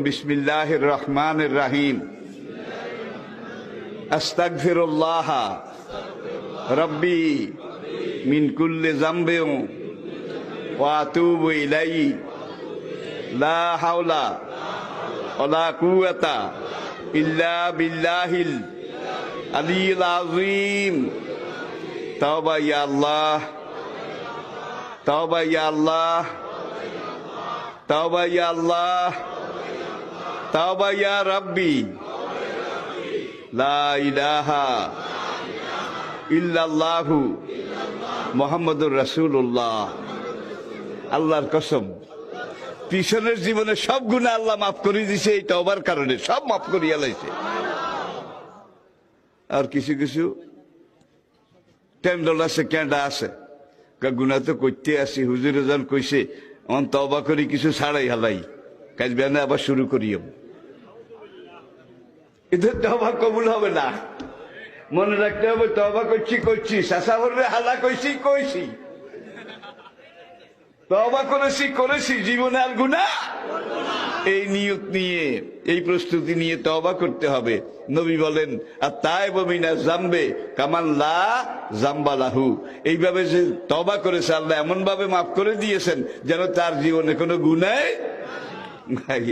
বিসমিল্লাহির রহমানির রহিম। আস্তাগফিরুল্লাহ রব্বি মিন কুল্লি যামবিন ওয়া আতুবু ইলাইহি লা হাওলা ওয়ালা কুওয়াতা ইল্লা বিল্লাহিল আলিয়্যিল আযীম। তাওবা ইয়া আল্লাহ, তাওবা ইয়া আল্লাহ, তাওবা ইয়া আল্লাহ, তাওবা ইয়া রাব্বি, লা ইলাহা ইল্লাল্লাহু মুহাম্মাদুর রাসূলুল্লাহ। আল্লাহর কসম, পিছনের জীবনে সব গুনাহ আল্লাহ মাফ করে দিয়েছে এই তওবার কারণে, সব মাফ করিয়া লাইছে। আর কিছু কিছু টেন্ডল আছে, কেন্ডা আছে, গুনাহ তো করতে আসি, হুজুরে যখন কইছে অন তওবা করি কিছু ছাড়াই হালাই, কাজ বেনে আবার শুরু করিও, এদের তওবা কবুল হবে না। মনে রাখতে হবে তওবা করছি করছি, শাসা বলবে হালা কইছি কইছি, তওবা করেছি করেছি, জীবনে আর গুনাহ। এই নিয়ত নিয়ে, এই প্রস্তুতি নিয়ে তওবা করতে হবে। নবী বলেন আত-তাইবু মিনাজ যামবি কামান লা যামবা লাহু। এইভাবে যে তওবা করেছে আল্লাহ এমন ভাবে মাফ করে দিয়েছেন যেন তার জীবনে কোনো গুনাহ নাই।